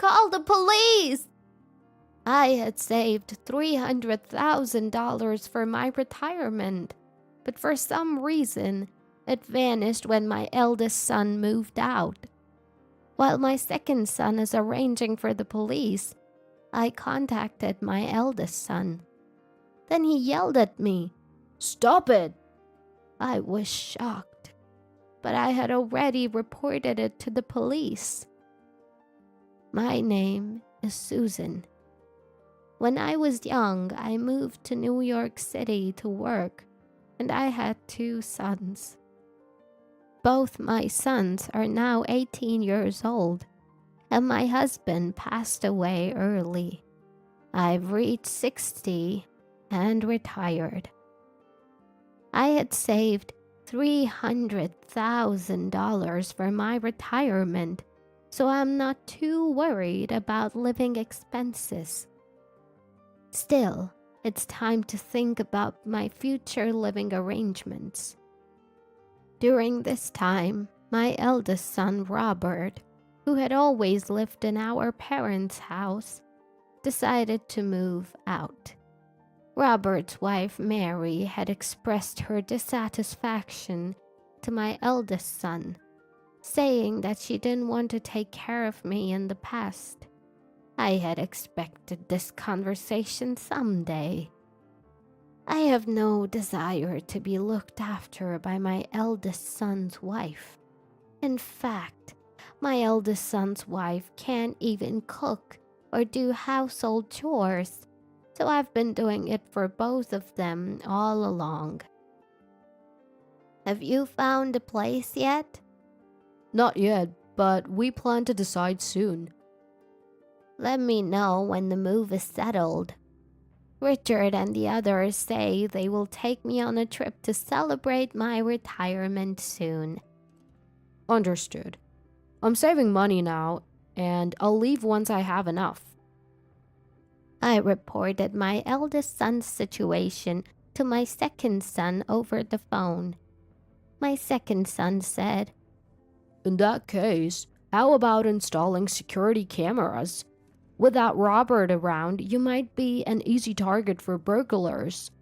call the police! I had saved $300,000 for my retirement, but for some reason, it vanished when my eldest son moved out. While my second son is arranging for the police, I contacted my eldest son. Then he yelled at me, "Stop it!" I was shocked, but I had already reported it to the police. My name is Susan. When I was young, I moved to New York City to work, and I had 2 sons. Both my sons are now 18 years old, and my husband passed away early. I've reached 60 and retired. I had saved $300,000 for my retirement, so I'm not too worried about living expenses. Still, it's time to think about my future living arrangements. During this time, my eldest son, Robert, who had always lived in our parents' house, decided to move out. Robert's wife, Mary, had expressed her dissatisfaction to my eldest son, saying that she didn't want to take care of me in the past. I had expected this conversation someday. I have no desire to be looked after by my eldest son's wife. In fact, my eldest son's wife can't even cook or do household chores, so I've been doing it for both of them all along. Have you found a place yet? Not yet, but we plan to decide soon. Let me know when the move is settled. Richard and the others say they will take me on a trip to celebrate my retirement soon. Understood. I'm saving money now, and I'll leave once I have enough. I reported my eldest son's situation to my second son over the phone. My second son said, In that case, how about installing security cameras? Without Robert around, you might be an easy target for burglars.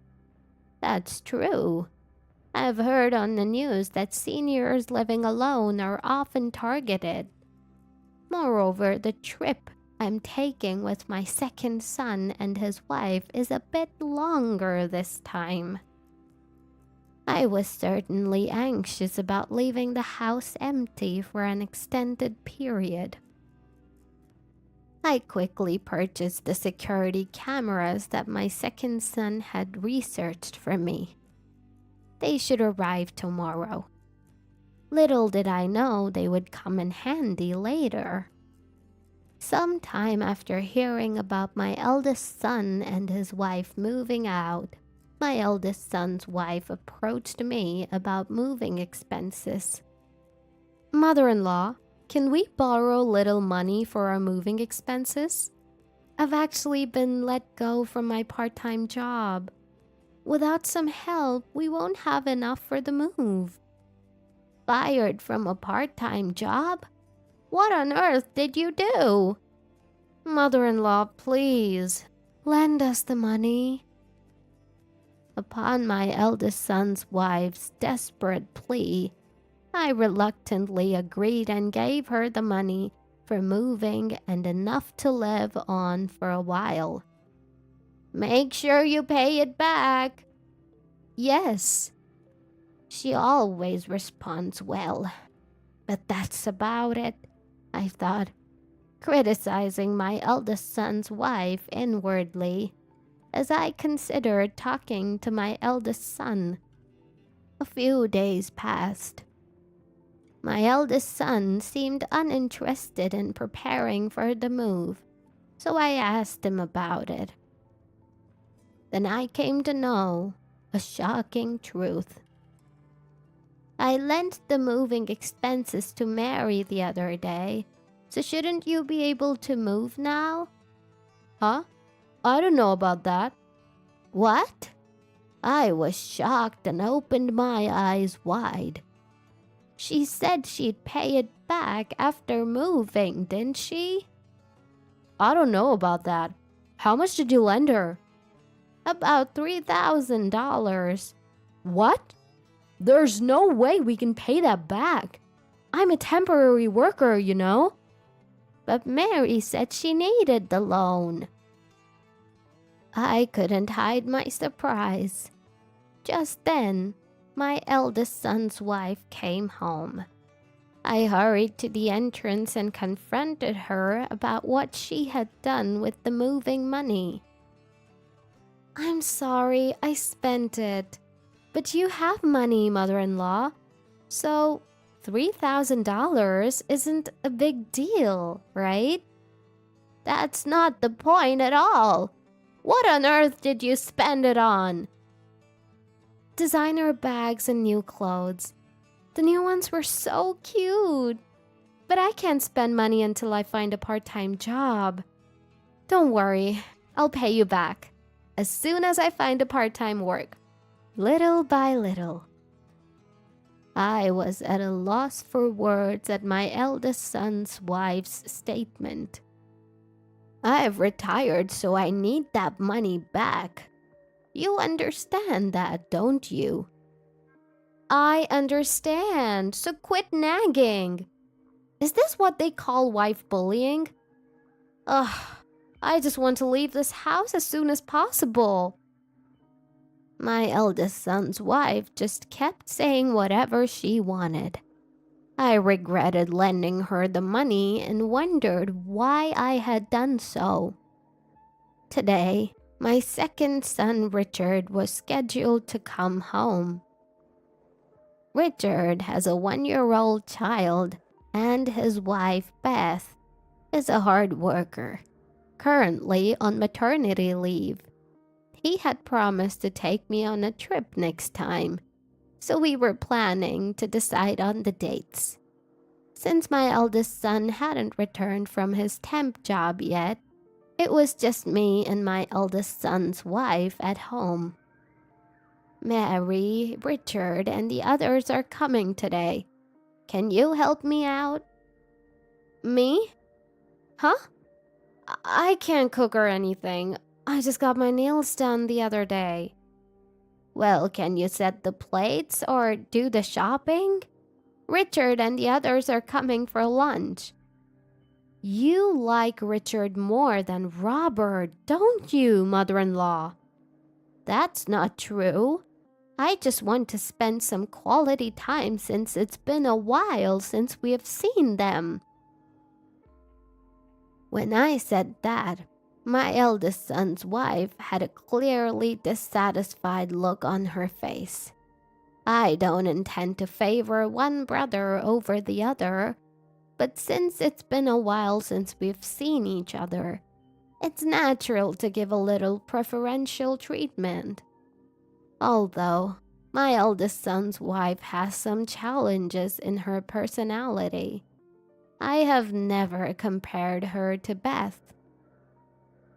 That's true. I've heard on the news that seniors living alone are often targeted. Moreover, the trip I'm taking with my second son and his wife is a bit longer this time. I was certainly anxious about leaving the house empty for an extended period. I quickly purchased the security cameras that my second son had researched for me. They should arrive tomorrow. Little did I know they would come in handy later. Sometime after hearing about my eldest son and his wife moving out, my eldest son's wife approached me about moving expenses. Mother-in-law, can we borrow little money for our moving expenses? I've actually been let go from my part-time job. Without some help, we won't have enough for the move. Fired from a part-time job? What on earth did you do? Mother-in-law, please, lend us the money. Upon my eldest son's wife's desperate plea, I reluctantly agreed and gave her the money for moving and enough to live on for a while. Make sure you pay it back. Yes. She always responds well. But that's about it, I thought, criticizing my eldest son's wife inwardly as I considered talking to my eldest son. A few days passed. My eldest son seemed uninterested in preparing for the move, so I asked him about it. Then I came to know a shocking truth. I lent the moving expenses to Mary the other day, so shouldn't you be able to move now? Huh? I don't know about that. What? I was shocked and opened my eyes wide. She said she'd pay it back after moving, didn't she? I don't know about that. How much did you lend her? About $3,000. What? There's no way we can pay that back. I'm a temporary worker, you know? But Mary said she needed the loan. I couldn't hide my surprise. Just then, my eldest son's wife came home. I hurried to the entrance and confronted her about what she had done with the moving money. I'm sorry, I spent it. But you have money, mother-in-law. So $3,000 isn't a big deal, right? That's not the point at all. What on earth did you spend it on? Designer bags and new clothes. The new ones were so cute. But I can't spend money until I find a part-time job. Don't worry, I'll pay you back as soon as I find a part-time work, little by little. I was at a loss for words at my eldest son's wife's statement. I've retired, so I need that money back. You understand that, don't you? I understand, so quit nagging. Is this what they call wife bullying? Ugh, I just want to leave this house as soon as possible. My eldest son's wife just kept saying whatever she wanted. I regretted lending her the money and wondered why I had done so. Today, my second son Richard was scheduled to come home. Richard has a 1-year-old child, and his wife, Beth, is a hard worker, currently on maternity leave. He had promised to take me on a trip next time, so we were planning to decide on the dates. Since my eldest son hadn't returned from his temp job yet, it was just me and my eldest son's wife at home. Mary, Richard, and the others are coming today. Can you help me out? Me? Huh? I can't cook or anything. I just got my nails done the other day. Well, can you set the plates or do the shopping? Richard and the others are coming for lunch. You like Richard more than Robert, don't you, mother-in-law? That's not true. I just want to spend some quality time since it's been a while since we have seen them. When I said that, my eldest son's wife had a clearly dissatisfied look on her face. I don't intend to favor one brother over the other, but since it's been a while since we've seen each other, it's natural to give a little preferential treatment. Although, my eldest son's wife has some challenges in her personality. I have never compared her to Beth.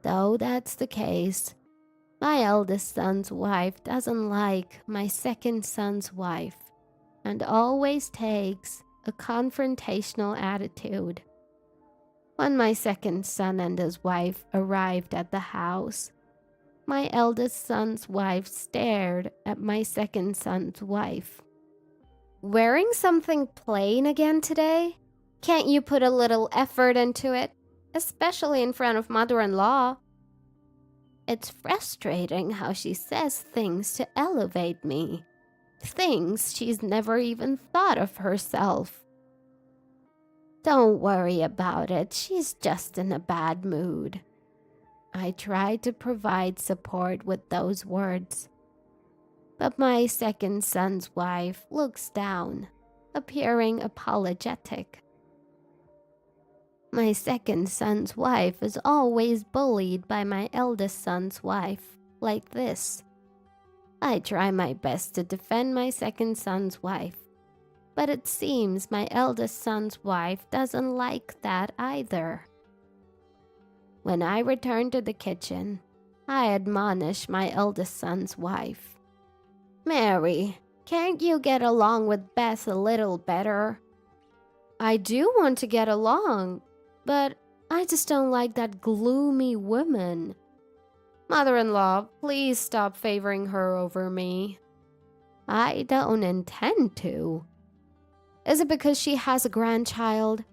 Though that's the case, my eldest son's wife doesn't like my second son's wife and always takes a confrontational attitude. When my second son and his wife arrived at the house, my eldest son's wife stared at my second son's wife. Wearing something plain again today? Can't you put a little effort into it, especially in front of mother-in-law? It's frustrating how she says things to elevate me. Things she's never even thought of herself. Don't worry about it, she's just in a bad mood. I tried to provide support with those words. But my second son's wife looks down, appearing apologetic. My second son's wife is always bullied by my eldest son's wife, like this. I try my best to defend my second son's wife, but it seems my eldest son's wife doesn't like that either. When I return to the kitchen, I admonish my eldest son's wife. Mary, can't you get along with Beth a little better? I do want to get along, but I just don't like that gloomy woman. Mother-in-law, please stop favoring her over me. I don't intend to. Is it because she has a grandchild?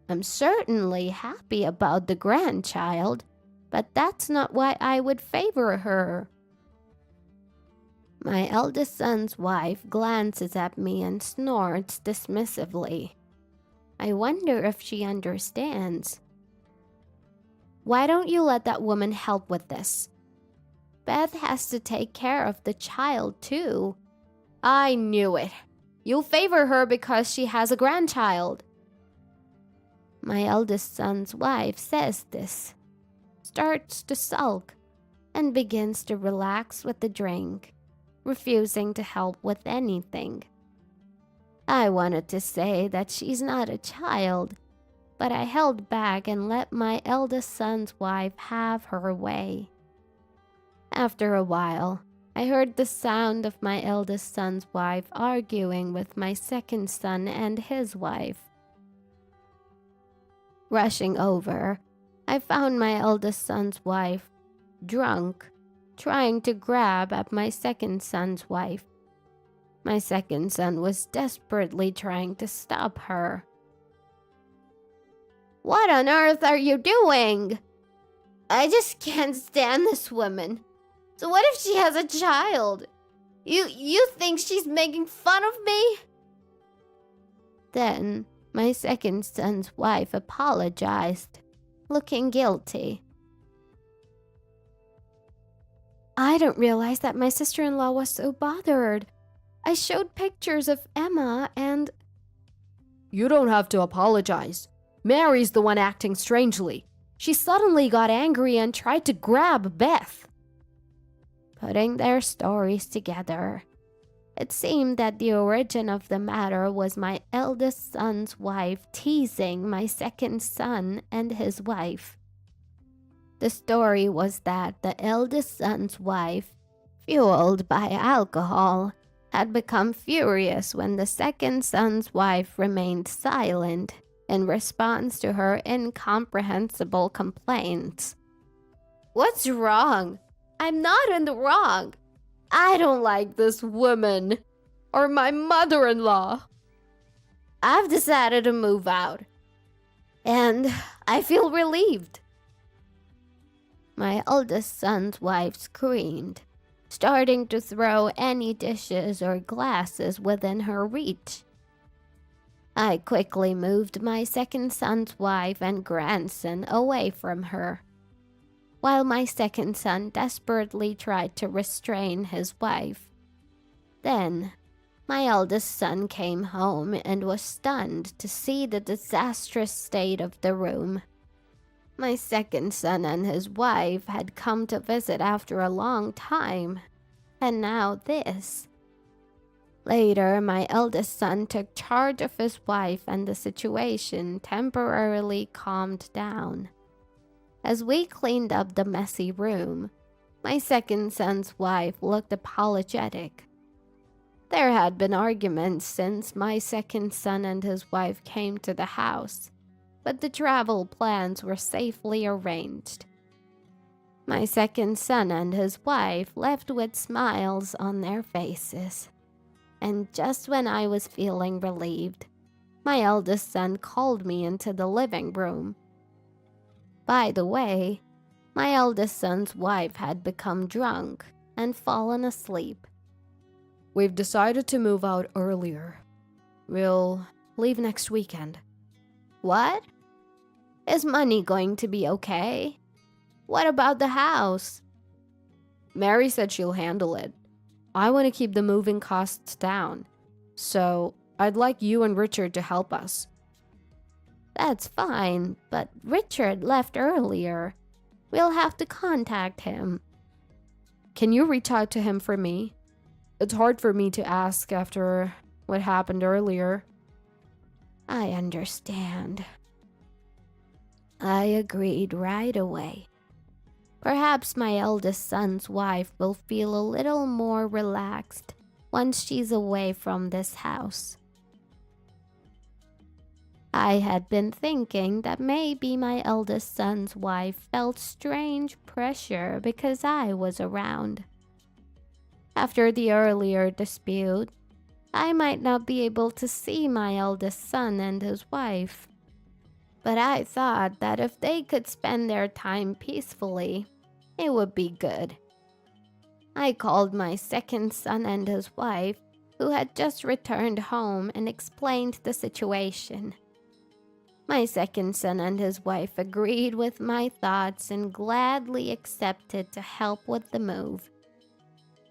I'm certainly happy about the grandchild, but that's not why I would favor her. My eldest son's wife glances at me and snorts dismissively. I wonder if she understands. Why don't you let that woman help with this? Beth has to take care of the child too. I knew it. You favor her because she has a grandchild. My eldest son's wife says this, starts to sulk, and begins to relax with the drink, refusing to help with anything. I wanted to say that she's not a child, but I held back and let my eldest son's wife have her way. After a while, I heard the sound of my eldest son's wife arguing with my second son and his wife. Rushing over, I found my eldest son's wife, drunk, trying to grab at my second son's wife. My second son was desperately trying to stop her. What on earth are you doing? I just can't stand this woman. So what if she has a child? You think she's making fun of me? Then my second son's wife apologized, looking guilty. I didn't realize that my sister-in-law was so bothered. I showed pictures of Emma and... You don't have to apologize. Mary's the one acting strangely. She suddenly got angry and tried to grab Beth. Putting their stories together, it seemed that the origin of the matter was my eldest son's wife teasing my second son and his wife. The story was that the eldest son's wife, fueled by alcohol, had become furious when the second son's wife remained silent in response to her incomprehensible complaints. What's wrong? I'm not in the wrong. I don't like this woman or my mother-in-law. I've decided to move out, and I feel relieved. My eldest son's wife screamed, starting to throw any dishes or glasses within her reach. I quickly moved my second son's wife and grandson away from her, while my second son desperately tried to restrain his wife. Then, my eldest son came home and was stunned to see the disastrous state of the room. My second son and his wife had come to visit after a long time, and now this. Later, my eldest son took charge of his wife and the situation temporarily calmed down. As we cleaned up the messy room, my second son's wife looked apologetic. There had been arguments since my second son and his wife came to the house, but the travel plans were safely arranged. My second son and his wife left with smiles on their faces. And just when I was feeling relieved, my eldest son called me into the living room. By the way, my eldest son's wife had become drunk and fallen asleep. We've decided to move out earlier. We'll leave next weekend. What? Is money going to be okay? What about the house? Mary said she'll handle it. I want to keep the moving costs down, so I'd like you and Richard to help us. That's fine, but Richard left earlier. We'll have to contact him. Can you reach out to him for me? It's hard for me to ask after what happened earlier. I understand. I agreed right away. Perhaps my eldest son's wife will feel a little more relaxed once she's away from this house. I had been thinking that maybe my eldest son's wife felt strange pressure because I was around. After the earlier dispute, I might not be able to see my eldest son and his wife. But I thought that if they could spend their time peacefully, it would be good. I called my second son and his wife, who had just returned home, and explained the situation. My second son and his wife agreed with my thoughts and gladly accepted to help with the move.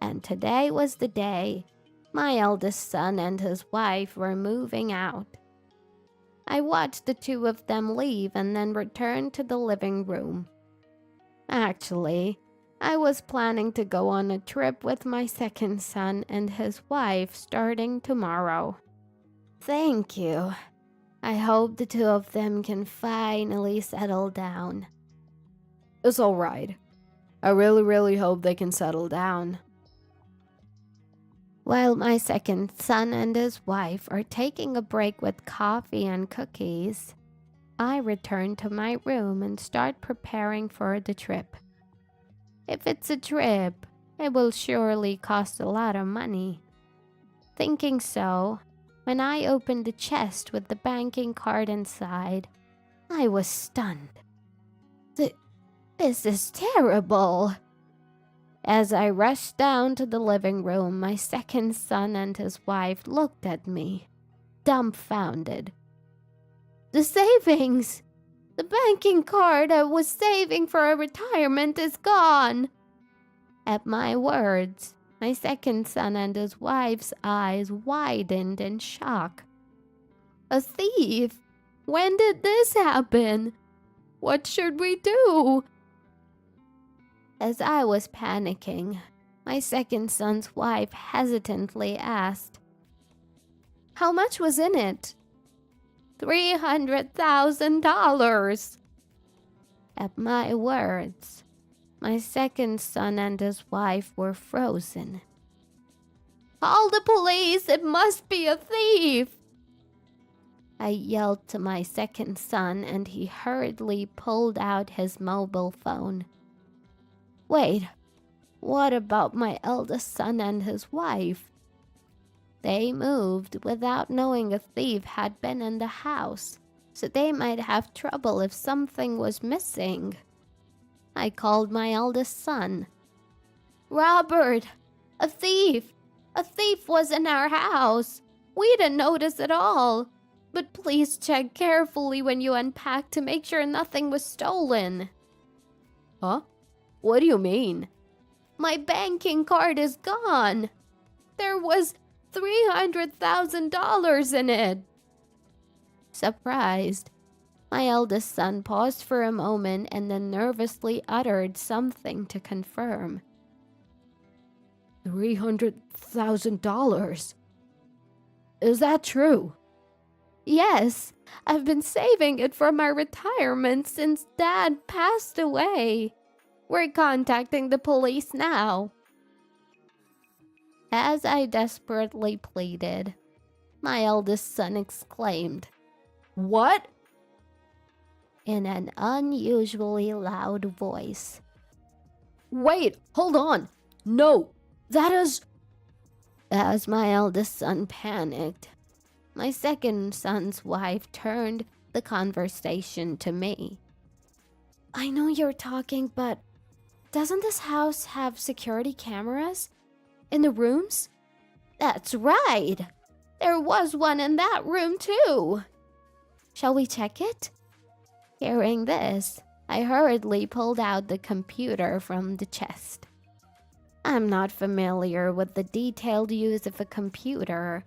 And today was the day my eldest son and his wife were moving out. I watched the two of them leave and then returned to the living room. Actually, I was planning to go on a trip with my second son and his wife starting tomorrow. Thank you. I hope the two of them can finally settle down. It's all right. I really hope they can settle down. While my second son and his wife are taking a break with coffee and cookies, I return to my room and start preparing for the trip. If it's a trip, it will surely cost a lot of money. Thinking so, when I opened the chest with the banking card inside, I was stunned. This is terrible. As I rushed down to the living room, my second son and his wife looked at me, dumbfounded. The savings! The banking card I was saving for a retirement is gone. At my words, my second son and his wife's eyes widened in shock. A thief? When did this happen? What should we do? As I was panicking, my second son's wife hesitantly asked, "How much was in it?" $300,000. At my words, my second son and his wife were frozen. "Call the police! It must be a thief!" I yelled to my second son, and he hurriedly pulled out his mobile phone. Wait, what about my eldest son and his wife? They moved without knowing a thief had been in the house, so they might have trouble if something was missing. I called my eldest son. "Robert, a thief! A thief was in our house. We didn't notice at all. But please check carefully when you unpack to make sure nothing was stolen." Huh? What do you mean? My banking card is gone. There was $300,000 in it. Surprised, my eldest son paused for a moment and then nervously uttered something to confirm. $300,000? Is that true? Yes, I've been saving it for my retirement since Dad passed away. We're contacting the police now. As I desperately pleaded, my eldest son exclaimed, What? in an unusually loud voice. Wait, hold on. No, that is... As my eldest son panicked, my second son's wife turned the conversation to me. I know you're talking, but doesn't this house have security cameras in the rooms? That's right. There was one in that room too. Shall we check it? Hearing this, I hurriedly pulled out the computer from the chest. I'm not familiar with the detailed use of a computer,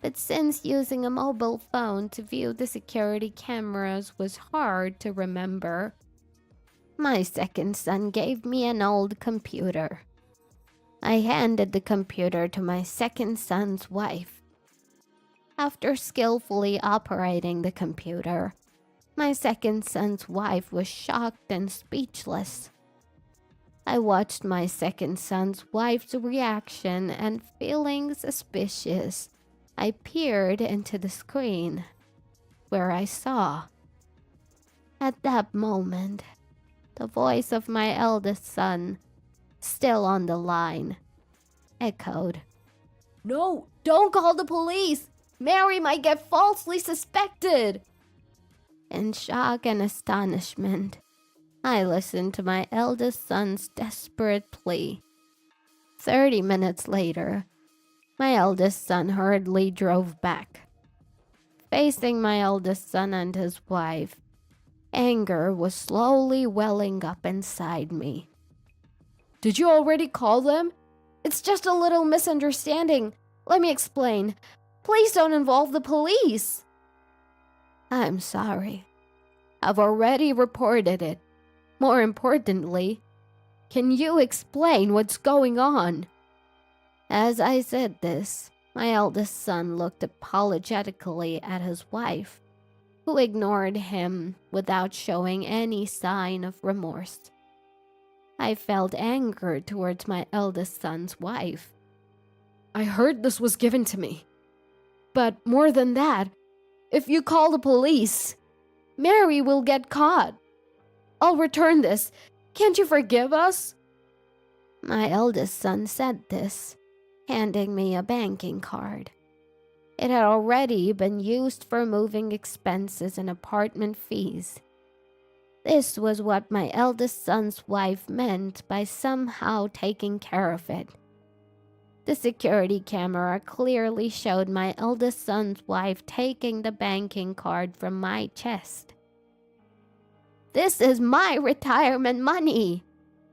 but since using a mobile phone to view the security cameras was hard to remember, my second son gave me an old computer. I handed the computer to my second son's wife. After skillfully operating the computer, my second son's wife was shocked and speechless. I watched my second son's wife's reaction and, feeling suspicious, I peered into the screen. where I saw. At that moment, the voice of my eldest son, still on the line, echoed, "No, don't call the police! Mary might get falsely suspected!" In shock and astonishment, I listened to my eldest son's desperate plea. 30 minutes later, my eldest son hurriedly drove back. Facing my eldest son and his wife, anger was slowly welling up inside me. "Did you already call them? It's just a little misunderstanding. Let me explain. Please don't involve the police." "I'm sorry. I've already reported it. More importantly, can you explain what's going on?" As I said this, my eldest son looked apologetically at his wife, who ignored him without showing any sign of remorse. I felt anger towards my eldest son's wife. "I heard this was given to me. But more than that, if you call the police, Mary will get caught. I'll return this. Can't you forgive us?" My eldest son said this, handing me a banking card. It had already been used for moving expenses and apartment fees. This was what my eldest son's wife meant by somehow taking care of it. The security camera clearly showed my eldest son's wife taking the banking card from my chest. "This is my retirement money.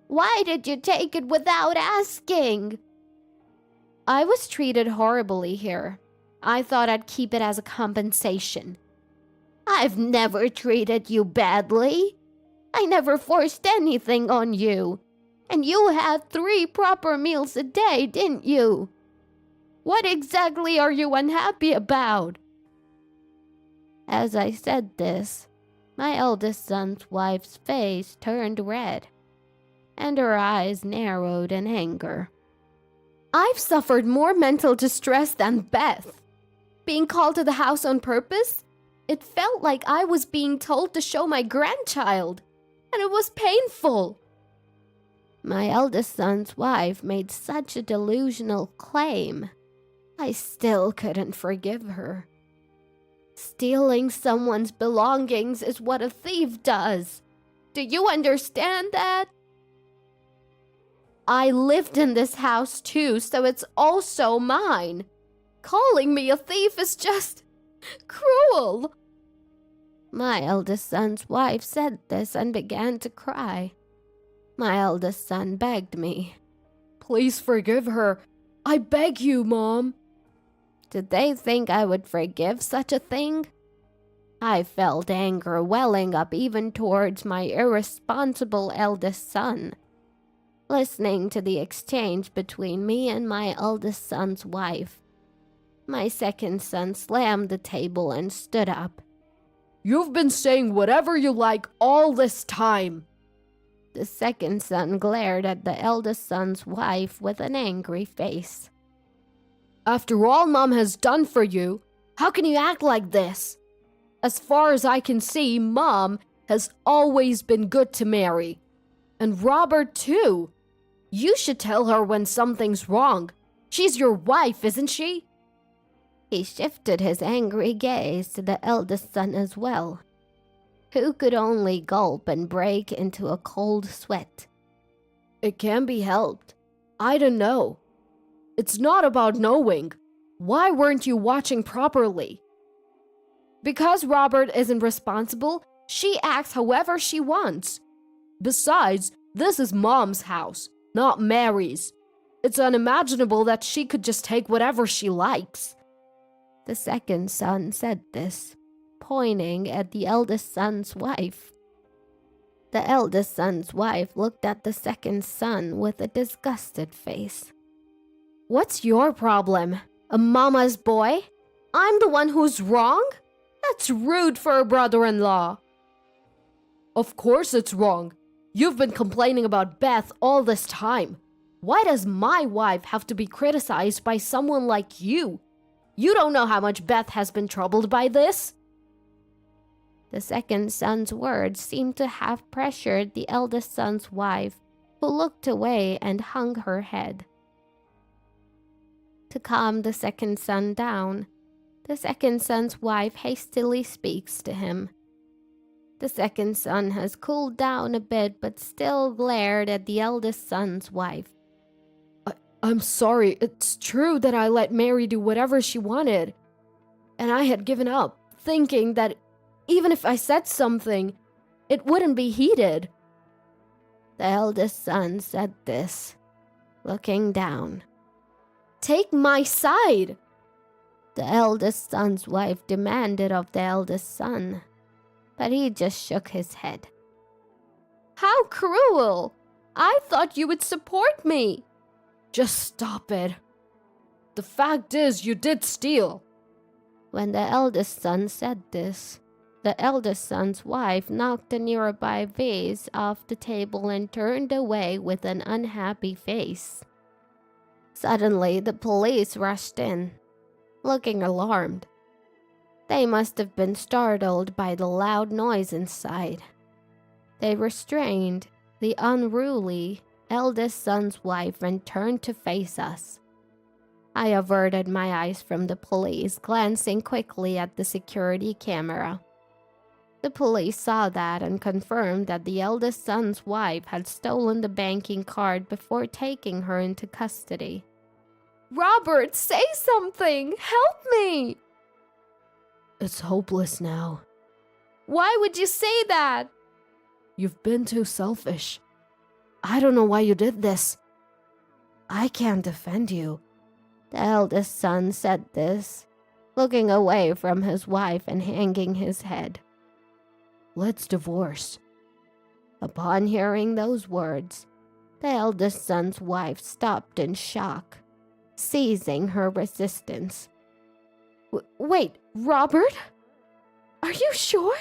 Why did you take it without asking?" "I was treated horribly here. I thought I'd keep it as a compensation." "I've never treated you badly. I never forced anything on you. And you had 3 proper meals a day, didn't you? What exactly are you unhappy about?" As I said this, my eldest son's wife's face turned red, and her eyes narrowed in anger. "I've suffered more mental distress than Beth. Being called to the house on purpose, it felt like I was being told to show my grandchild, and it was painful." My eldest son's wife made such a delusional claim. I still couldn't forgive her. Stealing someone's belongings is what a thief does. Do you understand that? I lived in this house too, so it's also mine. Calling me a thief is just cruel. My eldest son's wife said this and began to cry. My eldest son begged me. "Please forgive her. I beg you, Mom." Did they think I would forgive such a thing? I felt anger welling up even towards my irresponsible eldest son. Listening to the exchange between me and my eldest son's wife, my second son slammed the table and stood up. "You've been saying whatever you like all this time." The second son glared at the eldest son's wife with an angry face. "After all Mom has done for you, how can you act like this? As far as I can see, Mom has always been good to Mary. And Robert too. You should tell her when something's wrong. She's your wife, isn't she?" He shifted his angry gaze to the eldest son as well, who could only gulp and break into a cold sweat. "It can be helped. I don't know. It's not about knowing. Why weren't you watching properly?" "Because Robert isn't responsible, she acts however she wants. Besides, this is Mom's house, not Mary's. It's unimaginable that she could just take whatever she likes." The second son said this, pointing at the eldest son's wife. The eldest son's wife looked at the second son with a disgusted face. "What's your problem? A mama's boy? I'm the one who's wrong? That's rude for a brother-in-law." "Of course it's wrong. You've been complaining about Beth all this time. Why does my wife have to be criticized by someone like you? You don't know how much Beth has been troubled by this." The second son's words seemed to have pressured the eldest son's wife, who looked away and hung her head. To calm the second son down, the second son's wife hastily speaks to him. The second son has cooled down a bit but still glared at the eldest son's wife. I'm sorry, it's true that I let Mary do whatever she wanted. And I had given up, thinking that even if I said something, it wouldn't be heeded. The eldest son said this, looking down. Take my side! The eldest son's wife demanded of the eldest son, but he just shook his head. How cruel! I thought you would support me. Just stop it. The fact is, you did steal. When the eldest son said this, the eldest son's wife knocked a nearby vase off the table and turned away with an unhappy face. Suddenly, the police rushed in, looking alarmed. They must have been startled by the loud noise inside. They restrained the unruly eldest son's wife and turned to face us. I averted my eyes from the police, glancing quickly at the security camera. The police saw that and confirmed that the eldest son's wife had stolen the banking card before taking her into custody. Robert, say something! Help me! It's hopeless now. Why would you say that? You've been too selfish. I don't know why you did this. I can't defend you. The eldest son said this, looking away from his wife and hanging his head. Let's divorce. Upon hearing those words, the eldest son's wife stopped in shock, ceasing her resistance. Wait, Robert? Are you sure?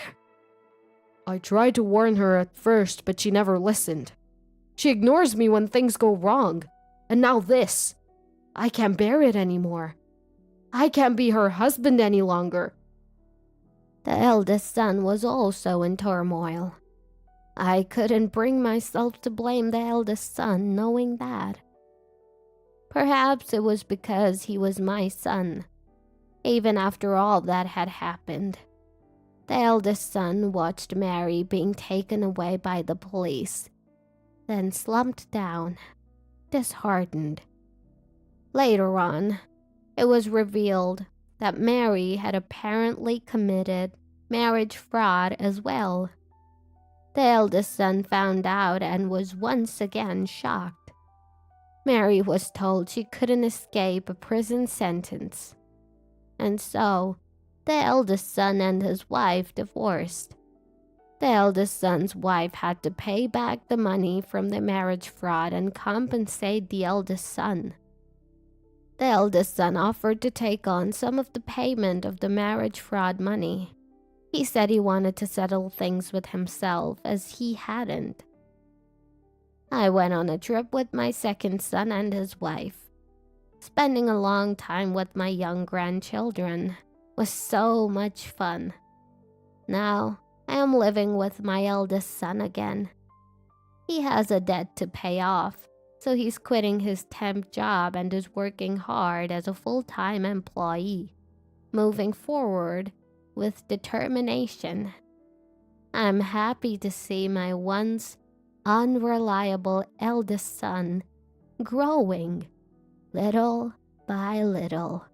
I tried to warn her at first, but she never listened. She ignores me when things go wrong. And now this. I can't bear it anymore. I can't be her husband any longer. The eldest son was also in turmoil. I couldn't bring myself to blame the eldest son, knowing that. Perhaps it was because he was my son, even after all that had happened. The eldest son watched Mary being taken away by the police, then slumped down, disheartened. Later on, it was revealed that Mary had apparently committed marriage fraud as well. The eldest son found out and was once again shocked. Mary was told she couldn't escape a prison sentence, and so the eldest son and his wife divorced. The eldest son's wife had to pay back the money from the marriage fraud and compensate the eldest son. The eldest son offered to take on some of the payment of the marriage fraud money. He said he wanted to settle things with himself, as he hadn't. I went on a trip with my second son and his wife. Spending a long time with my young grandchildren was so much fun. Now, I am living with my eldest son again. He has a debt to pay off, so he's quitting his temp job and is working hard as a full-time employee, moving forward with determination. I'm happy to see my once unreliable eldest son growing little by little.